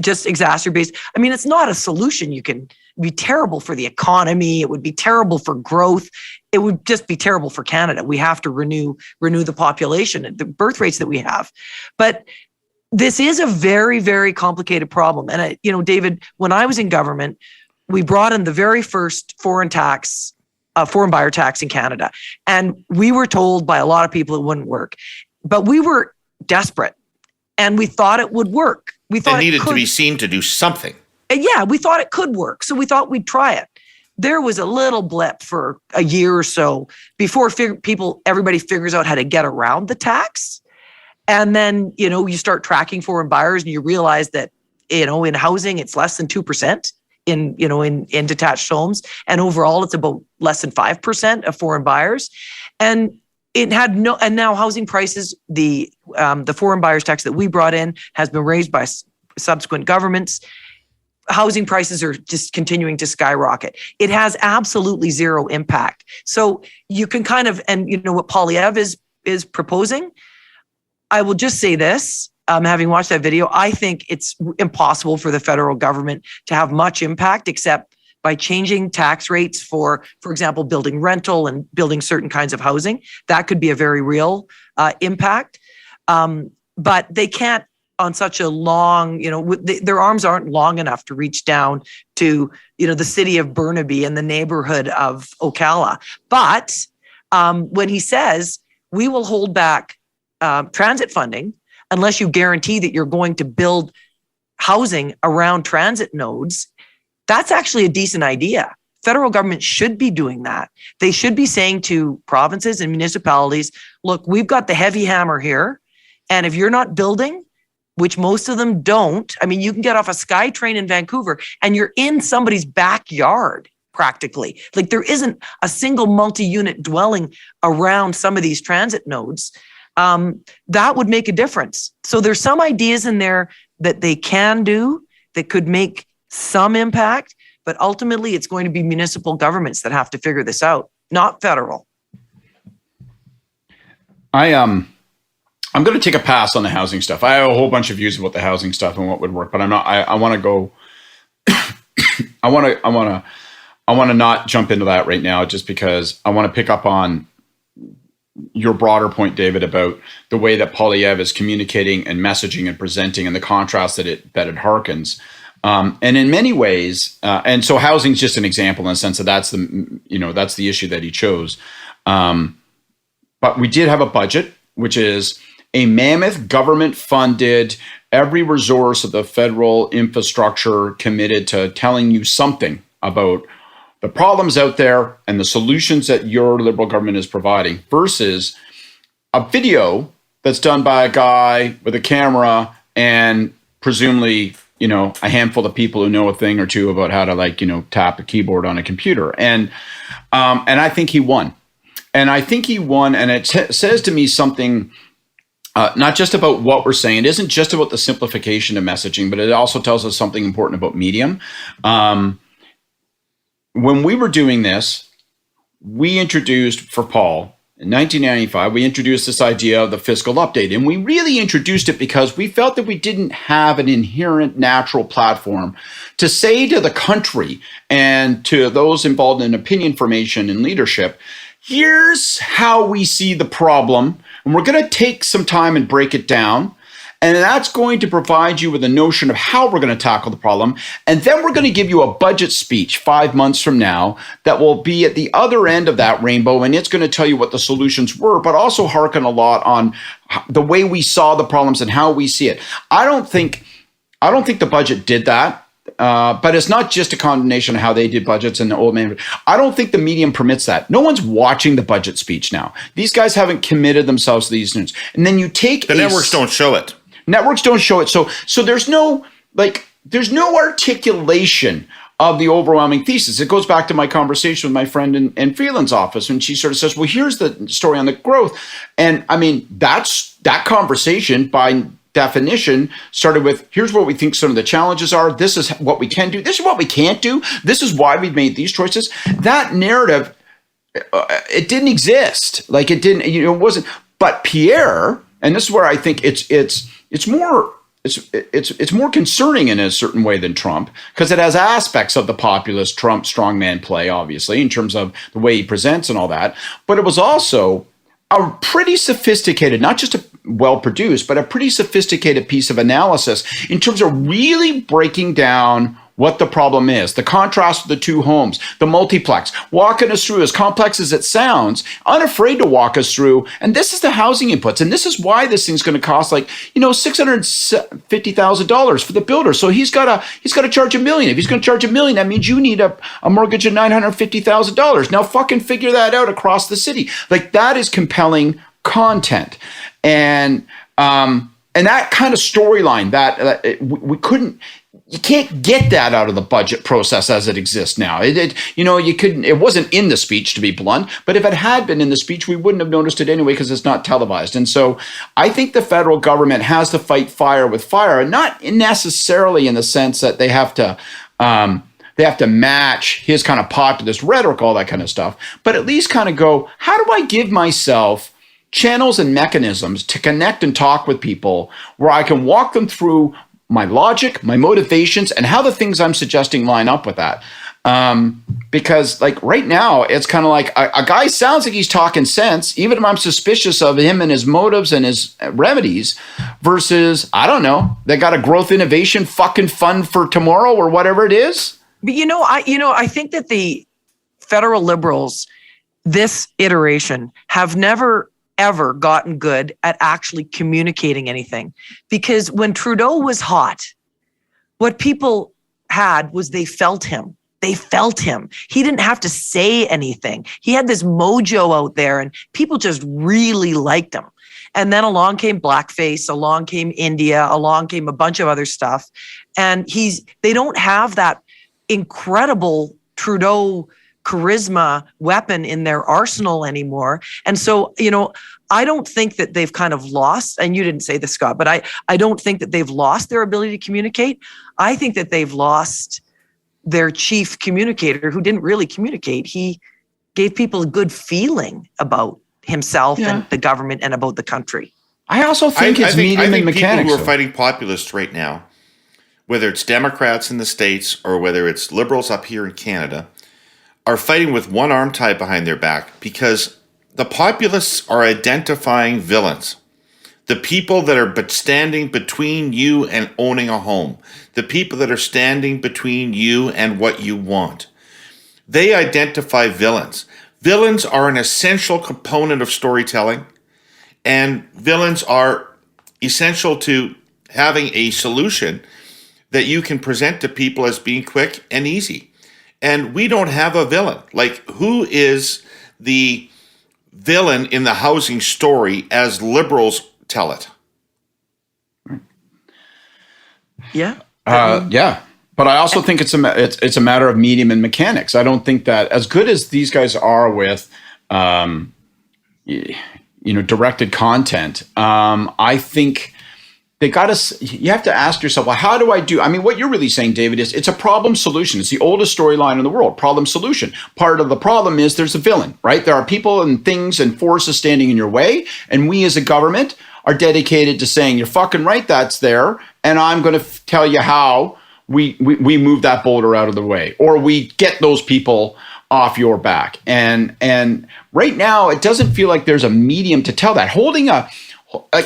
just exacerbates. I mean, it's not a solution. You can be terrible for the economy. It would be terrible for growth. It would just be terrible for Canada. We have to renew the population at the birth rates that we have. But this is a very, very complicated problem. And David, when I was in government, we brought in the very first foreign buyer tax in Canada. And we were told by a lot of people it wouldn't work. But we were desperate and we thought it would work. We thought it needed to be seen to do something. Yeah, we thought it could work. So we thought we'd try it. There was a little blip for a year or so before everybody figures out how to get around the tax. And then, you start tracking foreign buyers and you realize that, in housing, it's less than 2% in detached homes. And overall, it's about less than 5% of foreign buyers. And and now housing prices, the foreign buyers tax that we brought in has been raised by subsequent governments. Housing prices are just continuing to skyrocket. It has absolutely zero impact. So you can what Poilievre is proposing. I will just say this, having watched that video, I think it's impossible for the federal government to have much impact except by changing tax rates for example, building rental and building certain kinds of housing. That could be a very real impact. But they can't on such a long, their arms aren't long enough to reach down to, the city of Burnaby and the neighborhood of Ocala. But when he says, we will hold back transit funding unless you guarantee that you're going to build housing around transit nodes, that's actually a decent idea. Federal government should be doing that. They should be saying to provinces and municipalities, look, we've got the heavy hammer here. And if you're not building, which most of them don't, I mean, you can get off a SkyTrain in Vancouver and you're in somebody's backyard practically. Like there isn't a single multi-unit dwelling around some of these transit nodes. That would make a difference. So there's some ideas in there that they can do that could make some impact, but ultimately it's going to be municipal governments that have to figure this out, not federal. I'm going to take a pass on the housing stuff. I have a whole bunch of views about the housing stuff and what would work, but I'm not. I want to go. I want to not jump into that right now, just because I want to pick up on your broader point, David, about the way that Poilievre is communicating and messaging and presenting, and the contrast that it harkens. And in many ways, and so housing is just an example in the sense that that's the issue that he chose. But we did have a budget, which is a mammoth government-funded, every resource of the federal infrastructure committed to telling you something about the problems out there and the solutions that your Liberal government is providing, versus a video that's done by a guy with a camera and presumably, a handful of people who know a thing or two about how to tap a keyboard on a computer. And I think he won. And I think he won, and it says to me something not just about what we're saying. It isn't just about the simplification of messaging, but it also tells us something important about medium. When we were doing this, we introduced, for Paul, in 1995, we introduced this idea of the fiscal update. And we really introduced it because we felt that we didn't have an inherent natural platform to say to the country and to those involved in opinion formation and leadership, here's how we see the problem. And we're going to take some time and break it down. And that's going to provide you with a notion of how we're going to tackle the problem. And then we're going to give you a budget speech 5 months from now that will be at the other end of that rainbow. And it's going to tell you what the solutions were, but also hearken a lot on the way we saw the problems and how we see it. I don't think the budget did that. But it's not just a condemnation of how they did budgets and the old man. I don't think the medium permits that. No one's watching the budget speech now. These guys haven't committed themselves to these news. And then you take the networks don't show it. Networks don't show it. So there's no articulation of the overwhelming thesis. It goes back to my conversation with my friend in Freeland's office, when she sort of says, well, here's the story on the growth. And I mean, that conversation by definition started with, here's what we think some of the challenges are. This is what we can do. This is what we can't do. This is why we've made these choices. That narrative, it didn't exist. It wasn't. But Pierre, and this is where I think it's more it's more concerning in a certain way than Trump, because it has aspects of the populist Trump strongman play, obviously, in terms of the way he presents and all that. But it was also a pretty sophisticated, not just a well-produced, but a pretty sophisticated piece of analysis in terms of really breaking down what the problem is, the contrast of the two homes, the multiplex, walking us through, as complex as it sounds, unafraid to walk us through. And this is the housing inputs. And this is why this thing's going to cost $650,000 for the builder. So he's got to charge $1 million. If he's going to charge $1 million, that means you need a mortgage of $950,000. Now fucking figure that out across the city. Like, that is compelling content. And that kind of storyline that we couldn't. You can't get that out of the budget process as it exists now. You couldn't. It wasn't in the speech, to be blunt. But if it had been in the speech, we wouldn't have noticed it anyway, because it's not televised. And so, I think the federal government has to fight fire with fire, and not necessarily in the sense that they have to match his kind of populist rhetoric, all that kind of stuff. But at least kind of go, how do I give myself channels and mechanisms to connect and talk with people where I can walk them through my logic, my motivations, and how the things I'm suggesting line up with that. Because like right now, it's kind of like a guy sounds like he's talking sense, even if I'm suspicious of him and his motives and his remedies, versus, I don't know, they got a growth innovation fucking fund for tomorrow or whatever it is. But I think that the federal Liberals, this iteration, have never ever gotten good at actually communicating anything. Because when Trudeau was hot, what people had was they felt him. They felt him. He didn't have to say anything. He had this mojo out there, and people just really liked him. And then along came blackface, along came India, along came a bunch of other stuff. And they don't have that incredible Trudeau charisma weapon in their arsenal anymore. And so, I don't think that they've kind of lost, and you didn't say this, Scott, but I don't think that they've lost their ability to communicate. I think that they've lost their chief communicator, who didn't really communicate. He gave people a good feeling about himself and the government and about the country. I also think it's medium and mechanics. People who are fighting populists right now, whether it's Democrats in the States or whether it's Liberals up here in Canada, are fighting with one arm tied behind their back, because the populists are identifying villains. The people that are standing between you and owning a home. The people that are standing between you and what you want. They identify villains. Villains are an essential component of storytelling, and villains are essential to having a solution that you can present to people as being quick and easy. And we don't have a villain. Like, who is the villain in the housing story as Liberals tell it? Yeah. Yeah. But I also think it's a matter of medium and mechanics. I don't think that, as good as these guys are with, directed content, I think you have to ask yourself, well, how do I do? I mean, what you're really saying, David, is it's a problem solution. It's the oldest storyline in the world, problem solution. Part of the problem is there's a villain, right? There are people and things and forces standing in your way. And we as a government are dedicated to saying, you're fucking right, that's there. And I'm going to tell you how we move that boulder out of the way, or we get those people off your back. And right now, it doesn't feel like there's a medium to tell that.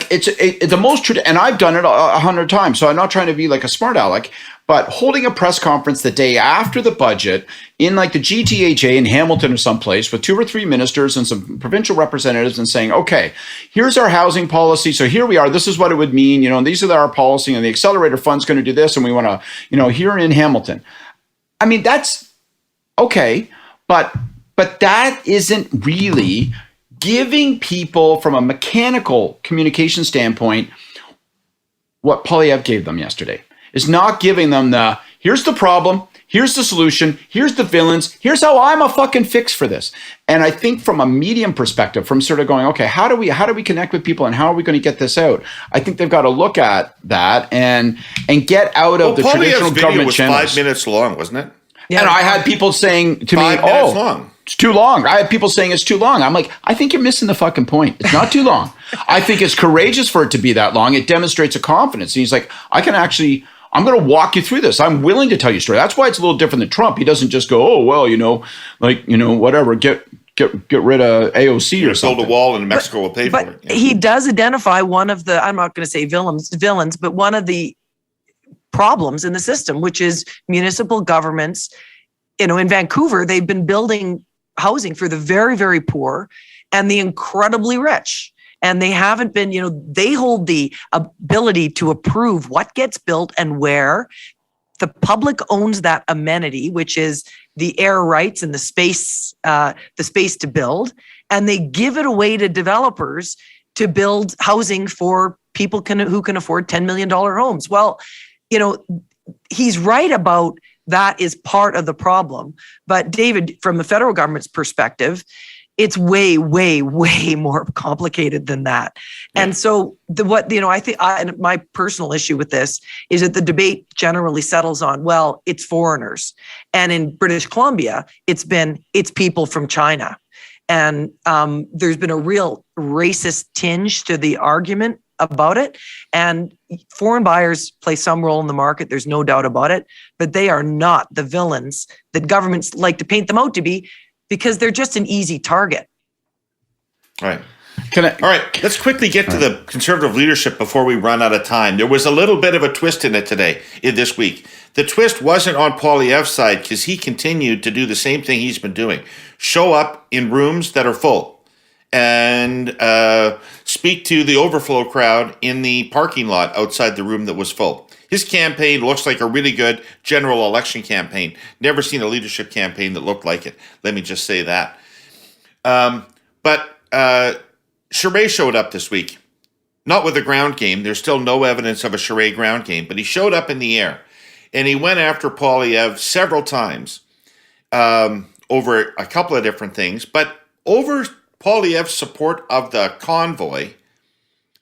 It's the most true, and I've done it 100 times, so I'm not trying to be like a smart aleck, but holding a press conference the day after the budget in like the GTHA in Hamilton or someplace with 2 or 3 ministers and some provincial representatives and saying, okay, here's our housing policy. So here we are. This is what it would mean. And these are our policy, and the accelerator fund's going to do this. And we want to, here in Hamilton. I mean, that's okay. But that isn't really giving people from a mechanical communication standpoint what Poilievre gave them yesterday. Is not giving them here's the problem, here's the solution, here's the villains, here's how I'm a fucking fix for this. And I think from a medium perspective, from sort of going, okay, how do we connect with people, and how are we going to get this out? I think they've got to look at that and get out of the traditional video government was channels. 5 minutes long, wasn't it? Yeah, and I had people saying to me, 5 minutes long. It's too long. I have people saying it's too long. I'm like, I think you're missing the fucking point. It's not too long. I think it's courageous for it to be that long. It demonstrates a confidence. And he's like, I'm going to walk you through this. I'm willing to tell you a story. That's why it's a little different than Trump. He doesn't just go, oh, well, whatever, get rid of AOC or something. Build a wall and Mexico will pay for it. But he does identify one of the, I'm not going to say villains, but one of the problems in the system, which is municipal governments. In Vancouver, they've been building housing for the very, very poor and the incredibly rich. And they haven't been, they hold the ability to approve what gets built and where. The public owns that amenity, which is the air rights and the space to build. And they give it away to developers to build housing for people who can afford $10 million homes. Well, he's right about that is part of the problem. But David, from the federal government's perspective, it's way, way, way more complicated than that. Yeah. And so I think my personal issue with this is that the debate generally settles on, well, it's foreigners. And in British Columbia, it's people from China. And there's been a real racist tinge to the argument about it. And foreign buyers play some role in the market. There's no doubt about it, but they are not the villains that governments like to paint them out to be, because they're just an easy target. All right. All right. Let's quickly get to the Conservative leadership before we run out of time. There was a little bit of a twist in it this week. The twist wasn't on Poilievre's side, because he continued to do the same thing he's been doing. Show up in rooms that are full and speak to the overflow crowd in the parking lot outside the room that was full. His campaign looks like a really good general election campaign. Never seen a leadership campaign that looked like it. Let me just say that. But Charest showed up this week. Not with a ground game. There's still no evidence of a Charest ground game, but he showed up in the air. And he went after Poilievre several times over a couple of different things. But over Poilievre's support of the convoy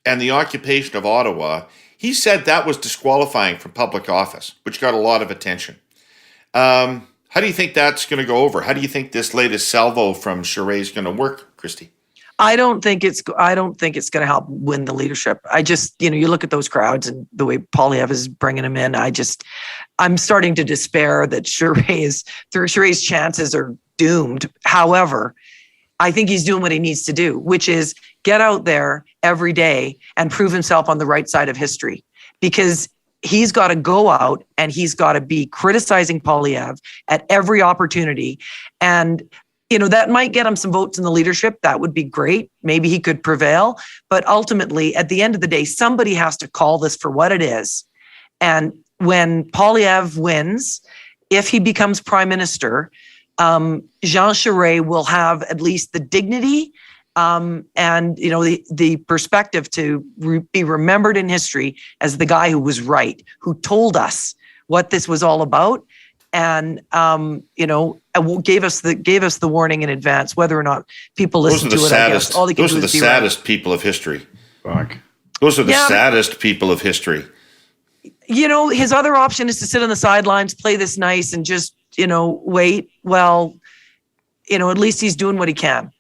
and the occupation of Ottawa, he said that was disqualifying from public office, which got a lot of attention. How do you think that's going to go over? How do you think this latest salvo from Charest is going to work, Christy? I don't think it's going to help win the leadership. I just, you look at those crowds and the way Poilievre is bringing them in. I'm starting to despair that Charest's chances are doomed. However, I think he's doing what he needs to do, which is get out there every day and prove himself on the right side of history, because he's got to go out and he's got to be criticizing Poilievre at every opportunity. And, that might get him some votes in the leadership. That would be great. Maybe he could prevail. But ultimately, at the end of the day, somebody has to call this for what it is. And when Poilievre wins, if he becomes prime minister, Jean Charest will have at least the dignity and the perspective to be remembered in history as the guy who was right, who told us what this was all about, and gave us the warning in advance. Whether or not people listen to it, I guess all they can do is be right. Those are the saddest people of history. Fuck. Those are the saddest people of history. His other option is to sit on the sidelines, play this nice, and just wait. Well, at least he's doing what he can.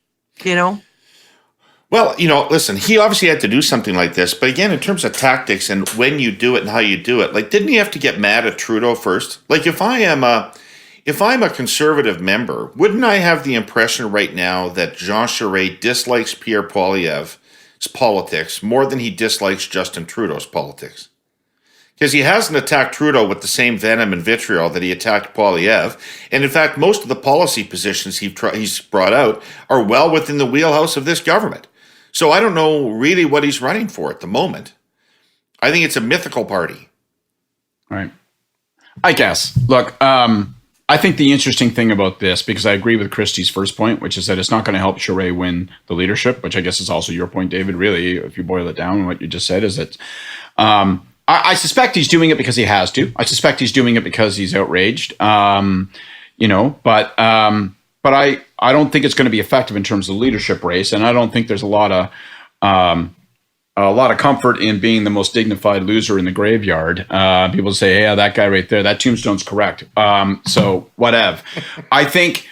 Well, listen, he obviously had to do something like this. But again, in terms of tactics and when you do it and how you do it, didn't he have to get mad at Trudeau first? If I'm a Conservative member, wouldn't I have the impression right now that Jean Charest dislikes Pierre Poilievre's politics more than he dislikes Justin Trudeau's politics? Because he hasn't attacked Trudeau with the same venom and vitriol that he attacked Poilievre. And in fact, most of the policy positions he's brought out are well within the wheelhouse of this government. So I don't know really what he's running for at the moment. I think it's a mythical party. Right. I guess. Look, I think the interesting thing about this, because I agree with Christy's first point, which is that it's not going to help Charest win the leadership, which I guess is also your point, David, really, if you boil it down, what you just said is that I suspect he's doing it because he has to. I suspect he's doing it because he's outraged, but I don't think it's going to be effective in terms of the leadership race, and I don't think there's a lot of comfort in being the most dignified loser in the graveyard. People say, "Hey, that guy right there, that tombstone's correct." So whatever. I think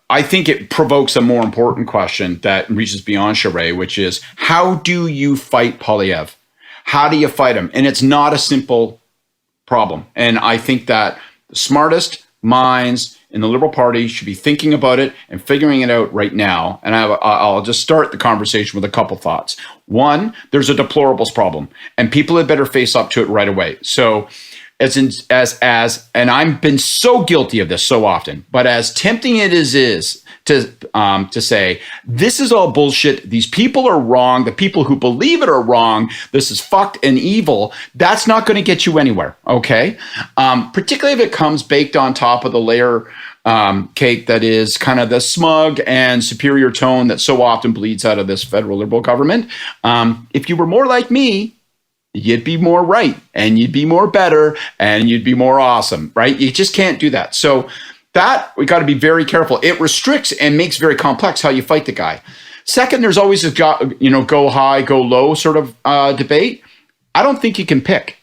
I think it provokes a more important question that reaches beyond Charest, which is, how do you fight Poilievre? How do you fight him? And it's not a simple problem. And I think that the smartest minds in the Liberal Party should be thinking about it and figuring it out right now. And I'll just start the conversation with a couple thoughts. One, there's a deplorables problem, and people had better face up to it right away. So and I've been so guilty of this so often, but as tempting it is to say, this is all bullshit, these people are wrong, the people who believe it are wrong, this is fucked and evil, that's not going to get you anywhere, okay? Particularly if it comes baked on top of the layer cake that is kind of the smug and superior tone that so often bleeds out of this federal Liberal government. If you were more like me, you'd be more right, and you'd be more better, and you'd be more awesome, right? You just can't do that. So that, we got to be very careful. It restricts and makes very complex how you fight the guy. Second, there's always a go high, go low sort of debate. I don't think you can pick.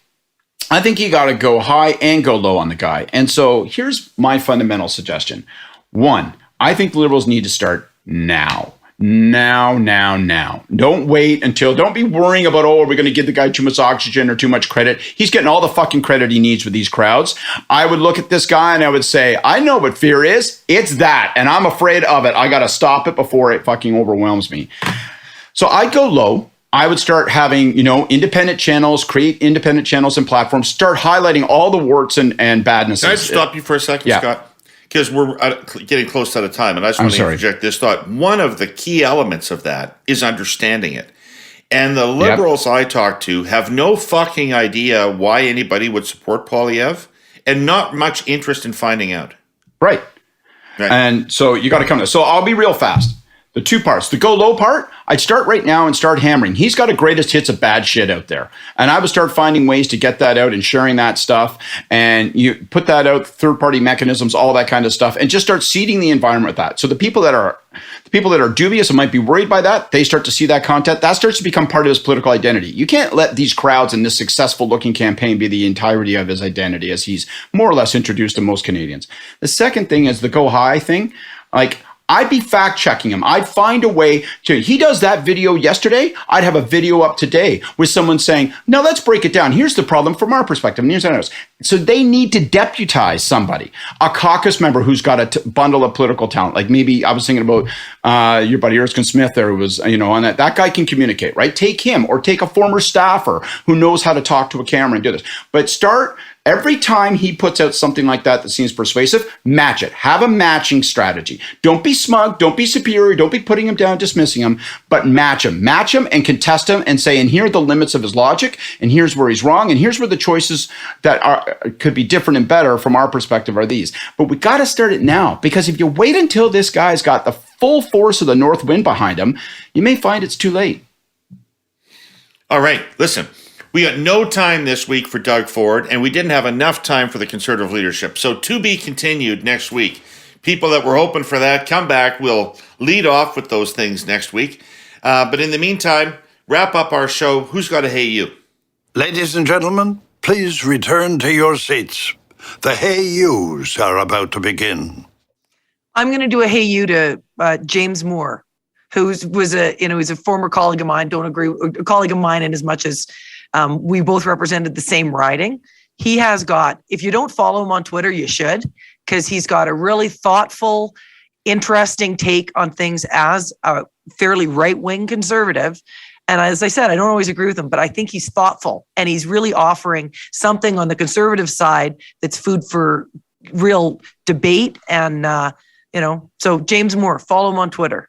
I think you got to go high and go low on the guy. And so here's my fundamental suggestion. One, I think the Liberals need to start now. Now. Don't wait until, don't be worrying about, are we going to give the guy too much oxygen or too much credit? He's getting all the fucking credit he needs with these crowds. I would look at this guy and I would say, I know what fear is. It's that. And I'm afraid of it. I got to stop it before it fucking overwhelms me. So I'd go low. I would start having, independent channels, create independent channels and platforms, start highlighting all the warts and badnesses. Can I just stop you for a second, Yeah. Scott? Because we're getting close to the time, and I just want to interject this thought. One of the key elements of that is understanding it. And the Liberals I talk to have no fucking idea why anybody would support Poilievre, and not much interest in finding out. Right. And so you got to come to. So I'll be real fast. The two parts, the go low part, I'd start right now and start hammering. He's got a greatest hits of bad shit out there. And I would start finding ways to get that out and sharing that stuff. And you put that out, third-party mechanisms, all that kind of stuff, and just start seeding the environment with that. So the people that are dubious and might be worried by that, they start to see that content. That starts to become part of his political identity. You can't let these crowds in this successful-looking campaign be the entirety of his identity, as he's more or less introduced to most Canadians. The second thing is the go high thing. I'd be fact checking him. I'd find a way to, he does that video yesterday, I'd have a video up today with someone saying, now let's break it down. Here's the problem from our perspective. And here's how it is. So they need to deputize somebody, a caucus member who's got a bundle of political talent. Like maybe I was thinking about your buddy Erskine Smith there, who was, on that. That guy can communicate, right? Take him, or take a former staffer who knows how to talk to a camera and do this. But start, every time he puts out something like that seems persuasive, match it. Have a matching strategy. Don't be smug. Don't be superior. Don't be putting him down, dismissing him, but match him. Match him and contest him and say, and here are the limits of his logic, and here's where he's wrong, and here's where the choices that could be different and better from our perspective are these. But we got to start it now, because if you wait until this guy's got the full force of the north wind behind him, you may find it's too late. All right, listen. We got no time this week for Doug Ford, and we didn't have enough time for the Conservative leadership. So to be continued next week. People that were hoping for that, come back. We'll lead off with those things next week. But in the meantime, wrap up our show. Who's got a Hey You? Ladies and gentlemen, please return to your seats. The Hey Yous are about to begin. I'm going to do a Hey You to James Moore, who was he's a former colleague of mine. Don't agree, a colleague of mine in as much as we both represented the same riding. He has got, if you don't follow him on Twitter, you should, because he's got a really thoughtful, interesting take on things as a fairly right-wing conservative. And as I said, I don't always agree with him, but I think he's thoughtful, and he's really offering something on the conservative side that's food for real debate. And, so James Moore, follow him on Twitter.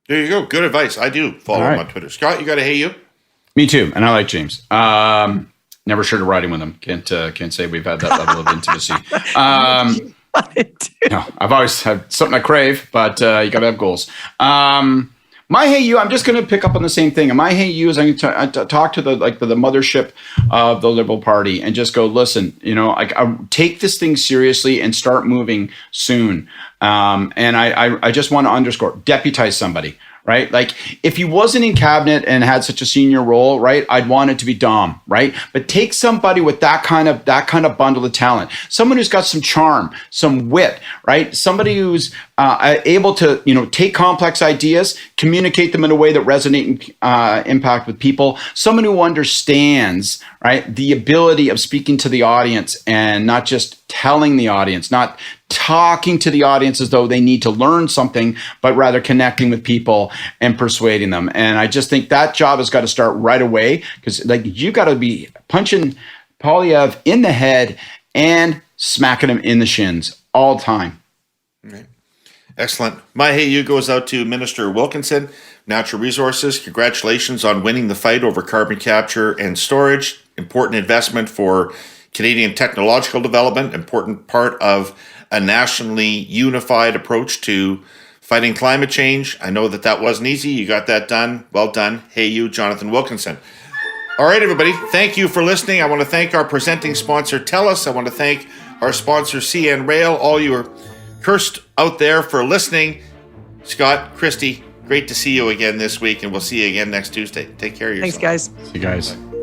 There you go. Good advice. I do follow him on Twitter. Scott, you got a Hey You? Me too. And I like James. Never shared a riding with him. Can't say we've had that level of intimacy. No, I've always had something I crave, but you got to have goals. My Hey You, I'm just going to pick up on the same thing. And my Hey You is I'm going to talk to the mothership of the Liberal Party and just go, listen, I take this thing seriously and start moving soon. And I just want to underscore, deputize somebody, right? Like if he wasn't in cabinet and had such a senior role, right, I'd want it to be Dom, right? But take somebody with that kind of bundle of talent, someone who's got some charm, some wit, right? Somebody who's able to, take complex ideas, communicate them in a way that resonate and impact with people. Someone who understands, right, the ability of speaking to the audience and not just telling the audience, not talking to the audience as though they need to learn something, but rather connecting with people and persuading them. And I just think that job has got to start right away, because you got to be punching Poilievre in the head and smacking him in the shins all the time. Right. Excellent. My hey you goes out to Minister Wilkinson, Natural Resources. Congratulations on winning the fight over carbon capture and storage. Important investment for Canadian technological development, important part of a nationally unified approach to fighting climate change. I know that wasn't easy. You got that done. Well done. Hey, you, Jonathan Wilkinson. All right, everybody. Thank you for listening. I want to thank our presenting sponsor, TELUS. I want to thank our sponsor, CN Rail. All you are cursed out there for listening. Scott, Christy, great to see you again this week, and we'll see you again next Tuesday. Take care of yourself. Thanks, guys. See you guys.